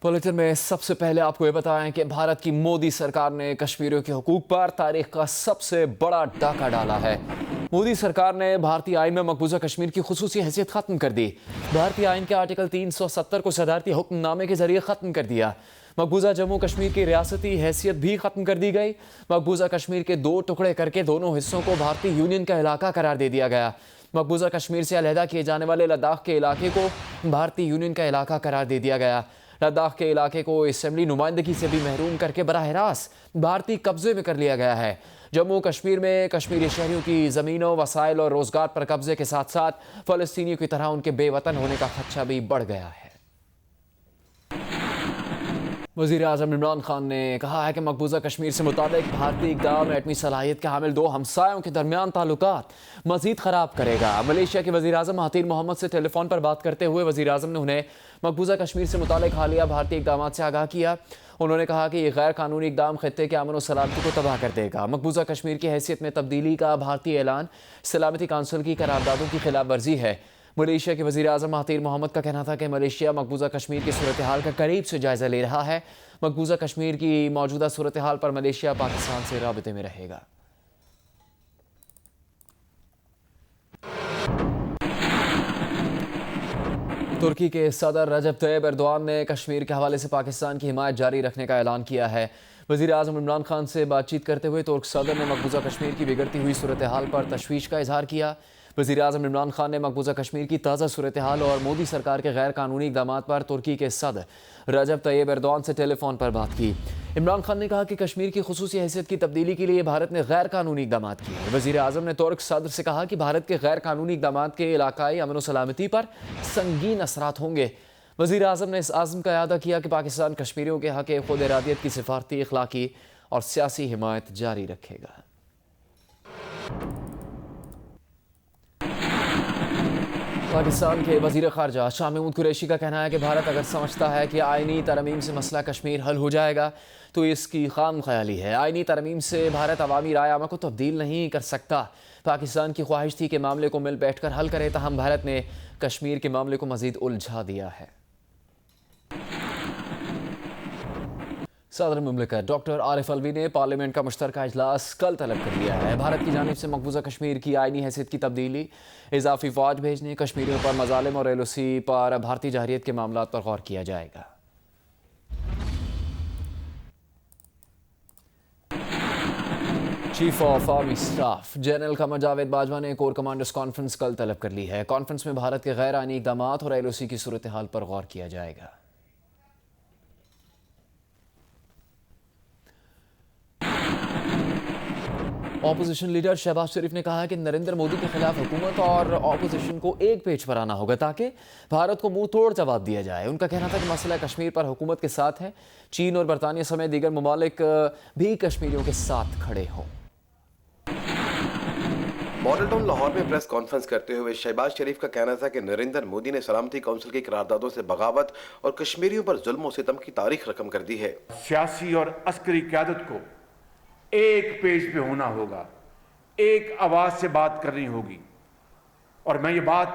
Bulletin में सबसे पहले आपको ये बताएं कि भारत की मोदी सरकार ने कश्मीरियों के हुकूक पर तारीख का सबसे बड़ा डाका डाला है। मोदी सरकार ने भारतीय आइन में मकबूजा कश्मीर की खुसूसी हैसियत खत्म कर दी। भारतीय आइन के आर्टिकल 370 को सदारती हुक्मनामे के जरिए खत्म कर दिया। मकबूजा जम्मू कश्मीर की रियासती हैसियत भी खत्म कर दी गई। मकबूजा कश्मीर के 2 टुकड़े करके दोनों हिस्सों को भारतीय यूनियन का इलाका करार दे दिया गया। मकबूजा कश्मीर से अलहदा किए जाने वाले लद्दाख के इलाके को भारतीय यूनियन का इलाका करार दे दिया गया। लद्दाख के इलाके को असेंबली नुमाइंदगी से भी महरूम करके बराह रास्त भारतीय कब्जे में कर लिया गया है। जम्मू कश्मीर में कश्मीरी शहरियों की ज़मीनों, वसाइल और रोज़गार पर कब्जे के साथ साथ फ़लस्तीनियों की तरह उनके बेवतन होने का खदशा भी बढ़ गया है। वज़ीर आज़म इमरान खान ने कहा है कि मकबूजा कश्मीर से मुताबिक भारतीय इक़दाम एटमी सलाहियत के हामिल 2 हमसायों के दरमियान ताल्लुकात मज़ीद ख़राब करेगा। मलेशिया के वज़ीर आज़म महातीर मोहम्मद से टेलीफोन पर बात करते हुए वज़ीर आज़म ने उन्हें मकबूजा कश्मीर से मुतालिक हालिया भारतीय इक़दाम से आगाह किया। उन्होंने कहा कि ये गैर कानूनी इक़दाम खित्ते के अमन और सलामती को तबाह कर देगा। मकबूजा कश्मीर की हैसियत में तब्दीली का भारतीय ऐलान सलामती काउंसिल की करारदादों की खिलाफ वर्जी है। मलेशिया के वज़ीर आज़म महातीर मोहम्मद का कहना था कि मलेशिया मकबूजा कश्मीर की सूरत हाल का करीब से जायज़ा ले रहा है। मकबूजा कश्मीर की मौजूदा सूरत हाल पर मलेशिया पाकिस्तान से राबिते में रहेगा। तुर्की के सदर रजब तैयब एर्दोआन ने कश्मीर के हवाले से पाकिस्तान की हिमायत जारी रखने का ऐलान किया है। वज़ीर आज़म इमरान खान से बातचीत करते हुए तुर्क सदर ने मकबूजा कश्मीर की बिगड़ती हुई सूरत हाल पर तशवीश का इजहार किया। वज़ीर आज़म इमरान खान ने मकबूजा कश्मीर की ताज़ा सूरत हाल और मोदी सरकार के गैर कानूनी इक़दामात पर तुर्की के सदर रजब तैयब एर्दोआन से टेलीफोन पर बात की। इमरान खान ने कहा कि कश्मीर की खुसूसी हैसियत की तब्दीली के लिए भारत ने गैर कानूनी इक़दामात किए। वज़ीर आज़म ने तुर्क सदर से कहा कि भारत के गैर कानूनी इक़दामात के इलाकाई अमन व सलामती पर संगीन असरात होंगे। वज़ीर आज़म ने इस आज़म का इआदा किया कि पाकिस्तान कश्मीरियों के हक़ खुद इरादियत की सिफारती, अखलाकी और सियासी हिमायत जारी रखेगा। पाकिस्तान के वज़ीर ख़ारजा शाह महमूद कुरैशी का कहना है कि भारत अगर समझता है कि आइनी तरमीम से मसला कश्मीर हल हो जाएगा तो इसकी खाम ख्याली है। आइनी तरमीम से भारत अवामी राय आमा को तब्दील नहीं कर सकता। पाकिस्तान की ख्वाहिश थी कि मामले को मिल बैठ कर हल करे, तहम भारत ने कश्मीर के मामले को मज़ीद उलझा दिया है। सदर मुमलिकत डॉक्टर आरिफ अलवी ने पार्लियामेंट का मुश्तरका इजलास कल तलब कर लिया है। भारत की जानिब से मकबूजा कश्मीर की आइनी हैसियत की तब्दीली, इजाफी फ़ौज भेजने, कश्मीरियों पर मज़ालिम और LOC पर भारतीय जहरियत के मामलों पर गौर किया जाएगा। Chief of army staff general Qamar Javed Bajwa ने कोर कमांडर्स कॉन्फ्रेंस कल तलब कर ली है। कॉन्फ्रेंस में भारत के गैर आइनी इक़दामात और LOC की सूरत हाल पर गौर किया जाएगा। ऑपोजिशन लीडर शहबाज शरीफ ने कहा है कि नरेंद्र मोदी के खिलाफ हुकूमत और ऑपोजिशन को एक पेज पर आना होगा ताकि भारत को मुंह तोड़ जवाब दिया जाए। उनका कहना था कि मसला कश्मीर पर हुकूमत के साथ है। चीन और बरतानिया समेत दीगर ममालिक भी कश्मीरियों के साथ खड़े हों। मॉडल टाउन लाहौर में प्रेस कॉन्फ्रेंस करते हुए शहबाज शरीफ का कहना था कि नरेंद्र मोदी ने सलामती काउंसिल की करारदादों से बगावत और कश्मीरियों पर जुल्म और सितम की तारीख रकम कर दी है। सियासी और अस्करी क़यादत को एक पेज पे होना होगा, एक आवाज से बात करनी होगी। और मैं ये बात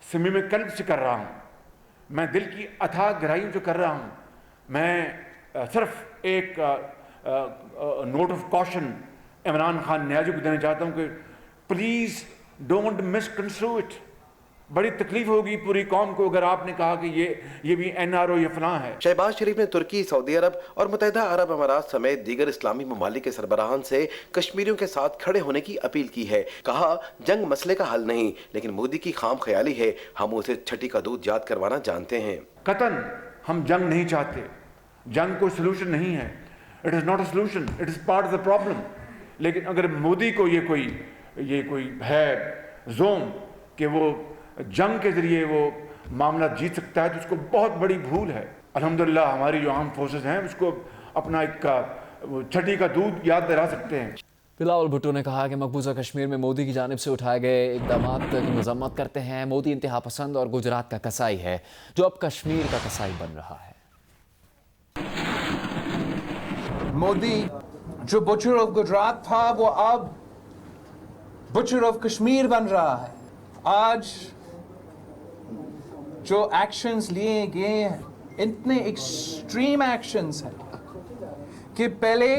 समीम कल्ब से कर रहा हूं, मैं दिल की अथाह गहराइयों से कर रहा हूं। मैं सिर्फ एक note of caution Imran Khan Niazi को देना चाहता हूं कि प्लीज डोंट मिसकंस्ट्रू इट। बड़ी तकलीफ होगी पूरी कौम को अगर आपने कहा कि ये भी NRO ये फलां है। शहबाज शरीफ ने तुर्की, सऊदी अरब और मुत्तहिदा अरब अमारात समेत दीगर इस्लामी ममालिक के सरबराहान से कश्मीरियों के साथ खड़े होने की अपील की है। कहा जंग मसले का हल नहीं लेकिन मोदी की खाम ख्याली है, हम उसे छठी का दूध याद करवाना जानते हैं। कतन हम जंग नहीं चाहते, जंग कोई सोल्यूशन नहीं है। It is not a solution, it is part of the problem. लेकिन अगर मोदी को ये कोई है जोम कि वो जंग के जरिए वो मामला जीत सकता है तो उसको बहुत बड़ी भूल है। अल्हम्दुलिल्लाह हमारी जो आर्म फोर्सेस हैं उसको अपना एक छठी का दूध याद दिला सकते हैं। बिलावल भुट्टो ने कहा कि मकबूजा कश्मीर में मोदी की जानिब से उठाए गए इक़दामात की मज़म्मत करते हैं। मोदी इंतहा पसंद और गुजरात का कसाई है जो अब कश्मीर का कसाई बन रहा है। मोदी जो बुचर ऑफ गुजरात था वो अब बुचर ऑफ कश्मीर बन रहा है। आज जो एक्शंस लिए गए इतने एक्सट्रीम एक्शंस हैं कि पहले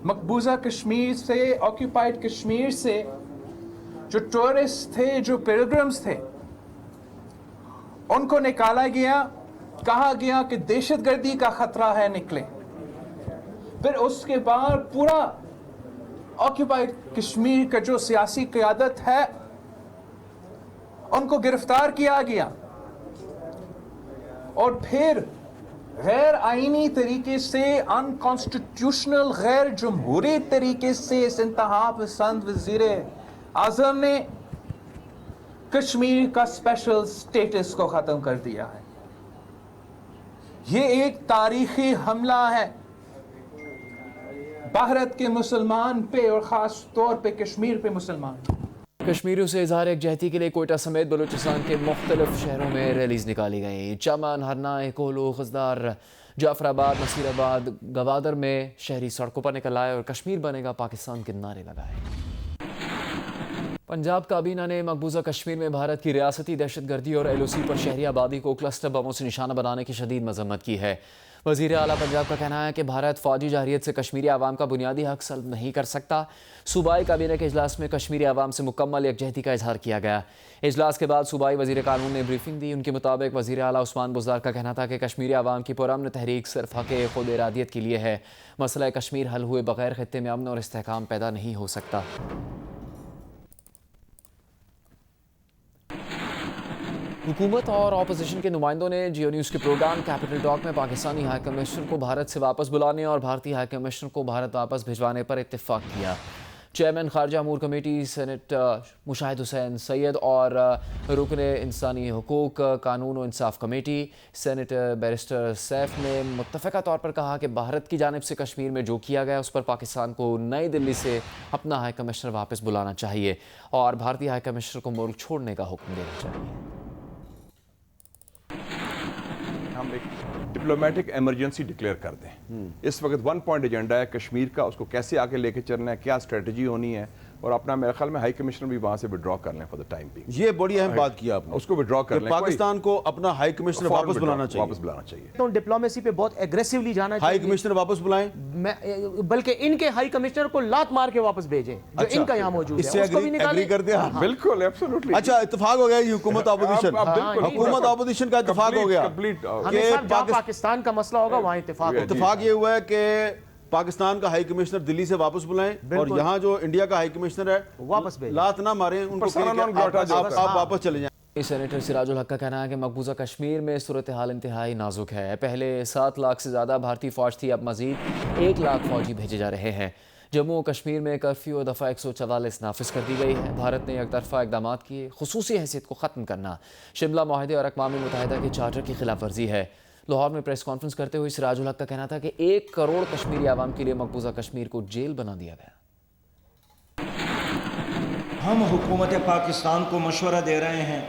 मकबूजा कश्मीर से, ऑक्यूपाइड कश्मीर से जो टूरिस्ट थे, जो पिलग्रिम्स थे, उनको निकाला गया, कहा गया कि दहशतगर्दी का खतरा है, निकले। फिर उसके बाद पूरा ऑक्यूपाइड कश्मीर का जो सियासी क़यादत है उनको गिरफ्तार किया गया, और फिर गैर आईनी तरीके से, अनकॉन्स्टिट्यूशनल, गैर जमहूरी तरीके से इस इंतहा पसंद वज़ीर आज़म ने कश्मीर का स्पेशल स्टेटस को ख़त्म कर दिया है। ये एक तारीखी हमला है भारत के मुसलमान पे, और ख़ास तौर पे कश्मीर पे मुसलमान। कश्मीरियों से इजहार एकजहती के लिए कोयटा समेत बलूचिस्तान के मुख्तलिफ शहरों में रैलीज निकाली गई। चमन, हरनाई, कोलो, खजदार, जाफराबाद, नसीराबाद, गवादर में शहरी सड़कों पर निकल आए और कश्मीर बनेगा पाकिस्तान के नारे लगाए। पंजाब काबीना ने मकबूजा कश्मीर में भारत की रियासती दहशतगर्दी और LOC पर शहरी आबादी को क्लस्टर बमों से निशाना बनाने की शदीद मजम्मत की है। वज़ीर आला पंजाब का कहना है कि भारत फ़ौजी जारियत से कश्मीरी आवाम का बुनियादी हक सल्ब नहीं कर सकता। सूबाई काबीना के इजलास में कश्मीरी आवाम से मुकम्मल यकजहती का इजहार किया गया। इजलास के बाद सूबाई वज़ीर कानून ने ब्रीफिंग दी। उनके मुताबिक वज़ीर आला उस्मान बुज़दार का कहना था कि कश्मीरी आवाम की पुरअमन तहरीक सिर्फ हक़ खुद इरादियत के लिए है। मसला कश्मीर हल हुए बगैर खित्ते में अमन और इस्तेहकाम पैदा नहीं हो सकता। हुकूमत और अपोजिशन के नुमाइंदों ने जियो न्यूज़ के प्रोग्राम कैपिटल टॉक में पाकिस्तानी हाई कमिश्नर को भारत से वापस बुलाने और भारतीय हाई कमिश्नर को भारत वापस भिजवाने पर इत्तेफाक किया। चेयरमैन खारजा अमूर कमेटी सेनेट मुशाहिद हुसैन सैयद और रुकन इंसानी हुकूक, कानून और इंसाफ कमेटी सेनेट बैरिस्टर सैफ ने मुत्तफ़िक़ा तौर पर कहा कि भारत की जानिब से कश्मीर में जो किया गया उस पर पाकिस्तान को नई दिल्ली से अपना हाई कमिश्नर वापस बुलाना चाहिए और भारतीय हाई कमिश्नर को मुल्क छोड़ने का हुक्म देना चाहिए। हम एक डिप्लोमेटिक इमरजेंसी डिक्लेयर कर दें। इस वक्त 1 पॉइंट एजेंडा है कश्मीर का, उसको कैसे आगे लेके चलना है, क्या स्ट्रेटजी होनी है, और अपना मेरे ख्याल में हाई कमिश्नर भी वहां से विड्रॉ कर लें फॉर द टाइम भी। ये बड़ी अहम बात की आपने, उसको विड्रॉ कर लें। पाकिस्तान को अपना हाई कमिश्नर वापस बुलाना चाहिए। तो डिप्लोमेसी पे बहुत एग्रेसिवली जाना चाहिए। हाई कमिश्नर वापस बुलाएं, बल्कि इनके हाई कमिश्नर को लात मार के वापस भेजें जो इनका यहाँ मौजूद है, उसको भी निकालें। एग्री करते हैं? बिल्कुल, एब्सोल्युटली। अच्छा, इत्तेफाक हो गया ये हुकूमत अपोजिशन, हुकूमत अपोजिशन का इत्तेफाक हो गया कि पाकिस्तान का मसला होगा वहाँ इत्तेफाक ये हुआ है कि पाकिस्तान का हाई कमिश्नर दिल्ली से वापस बुलाएं और यहाँ जो इंडिया का हाई कमिश्नर है वापस लात ना मारें उनको, आप वापस चले जाएं। सेनेटर सिराजुल हक का कहना है कि मकबूजा कश्मीर में सूरत हाल इंतहाई नाजुक है। पहले 7 लाख से ज़्यादा भारतीय फ़ौज थी, अब मज़ीद 1 लाख फ़ौजी भेजे जा रहे हैं। जम्मू कश्मीर में कर्फ्यू दफ़ा 144 नाफिज कर दी गई है। भारत ने एक तरफा इक़दाम किए। खुसूसी हैसियत को ख़त्म करना शिमला मुआहदे और अक़वाम मुत्तहिदा के चार्टर की खिलाफ वर्जी है। लाहौर में प्रेस कॉन्फ्रेंस करते हुए सिराजुल हक का कहना था कि 1 करोड़ कश्मीरी आवाम के लिए मकबूजा कश्मीर को जेल बना दिया गया। हम हुकूमत पाकिस्तान को मशवरा दे रहे हैं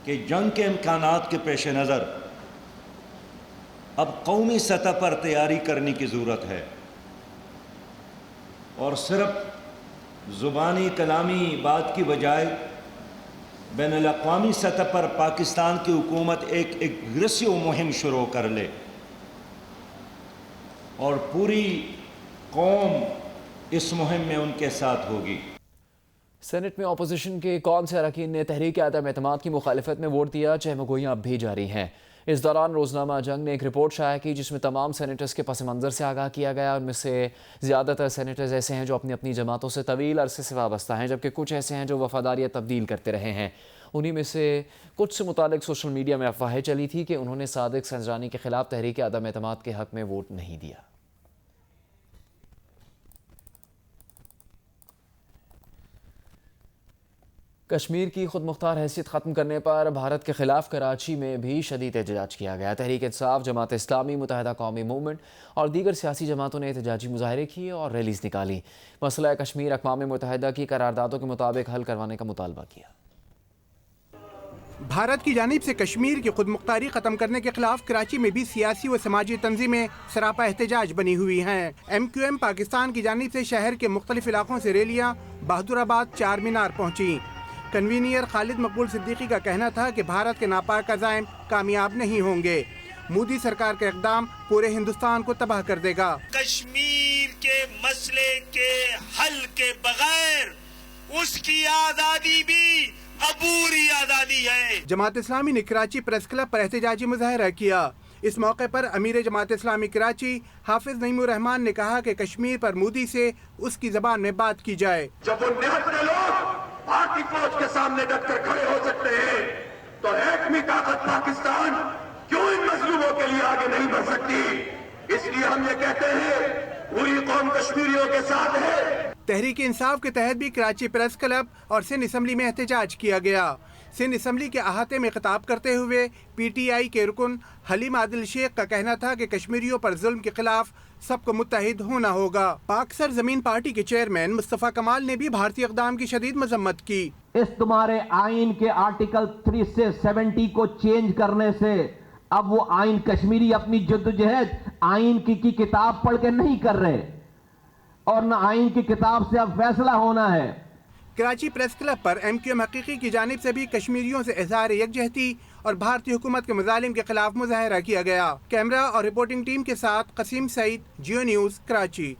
कि जंग के इम्कानात के पेश नज़र अब कौमी सतह पर तैयारी करने की ज़रूरत है और सिर्फ ज़ुबानी कलामी बात की बजाय बैनुल-अक़वामी सतह पर पाकिस्तान की हुकूमत एक एग्रेसिव मुहिम शुरू कर ले और पूरी कौम इस मुहिम में उनके साथ होगी। सेनेट में अपोजिशन के कौन से अरकान ने तहरीक आदम एतमाद की मुखालिफत में वोट दिया, चहमगोइयाँ अब भी जारी हैं। इस दौरान रोज़नामा जंग ने एक रिपोर्ट शाया की जिसमें तमाम सेनेटर्स के पस मंज़र से आगाह किया गया। उनमें से ज़्यादातर सेनेटर्स ऐसे हैं जो अपनी अपनी जमातों से तवील अरसे से वाबस्ता हैं, जबकि कुछ ऐसे हैं जो वफादारियाँ तब्दील करते रहे हैं। उन्हीं में से कुछ से मुतालिक सोशल मीडिया में अफवाहें चली थी कि उन्होंने सादिक संजरानी के खिलाफ तहरीक आदम एतमाद के हक़ में वोट नहीं दिया। कश्मीर की खुद मुख्तार हैसियत ख़त्म करने पर भारत के खिलाफ कराची में भी शदीद एहतजाज किया गया। तहरीक इंसाफ, जमात इस्लामी, मुत्तहिदा कौमी मूवमेंट और दीगर सियासी जमातों ने एहतजाजी मुजाहरे किए और रैलीज निकाली। मसला कश्मीर अक़वाम मुत्तहिदा की करारदादों के मुताबिक हल करवाने का मुतालबा किया। भारत की जानिब से कश्मीर की खुद मुख्तारी ख़त्म करने के खिलाफ कराची में भी सियासी व समाजी तंजीमें सरापा एहतजाज बनी हुई हैं। MQM पाकिस्तान की जानिब से शहर के मुख्तलिफ इलाकों से रैलियाँ बहादुराबाद, चार मीनार पहुँची। کنوینئر خالد مقبول صدیقی کا کہنا تھا کہ بھارت کے ناپاک عزائم کامیاب نہیں ہوں گے. مودی سرکار کا اقدام پورے ہندوستان کو تباہ کر دے گا. کشمیر کے مسئلے کے حل کے بغیر اس کی آزادی بھی عبوری آزادی ہے. جماعت اسلامی نے کراچی پریس کلب پر احتجاجی مظاہرہ کیا. اس موقع پر امیر جماعت اسلامی کراچی حافظ نعیم الرحمان نے کہا کہ کشمیر پر مودی سے اس کی زبان میں بات کی جائے. جب وہ نہتے لوگ بھارتی فوج کے سامنے ڈٹ کر کھڑے ہو سکتے ہیں تو ایٹمی طاقت پاکستان کیوں ان مظلوموں کے لیے آگے نہیں بڑھ سکتی؟ اس لیے ہم یہ کہتے ہیں پوری قوم کشمیریوں کے ساتھ ہے. تحریک انصاف کے تحت بھی کراچی پریس کلب اور سندھ اسمبلی میں احتجاج کیا گیا. سندھ اسمبلی کے احاطے میں خطاب کرتے ہوئے پی ٹی آئی کے رکن حلیم عادل شیخ کا کہنا تھا کہ کشمیریوں پر ظلم کے خلاف سب کو متحد ہونا ہوگا. پاک سر زمین پارٹی کے چیئرمین مصطفیٰ کمال نے بھی بھارتی اقدام کی شدید مذمت کی. اس تمہارے آئین کے آرٹیکل 370 کو چینج کرنے سے اب وہ آئین کشمیری اپنی جدوجہد آئین کی کتاب پڑھ کے نہیں کر رہے اور نہ آئین کی کتاب سے اب فیصلہ ہونا ہے. کراچی پریس کلب پر ایم کیو ایم حقیقی کی جانب سے بھی کشمیریوں سے اظہار یکجہتی اور بھارتی حکومت کے مظالم کے خلاف مظاہرہ کیا گیا. کیمرہ اور رپورٹنگ ٹیم کے ساتھ قسیم سعید، جیو نیوز، کراچی.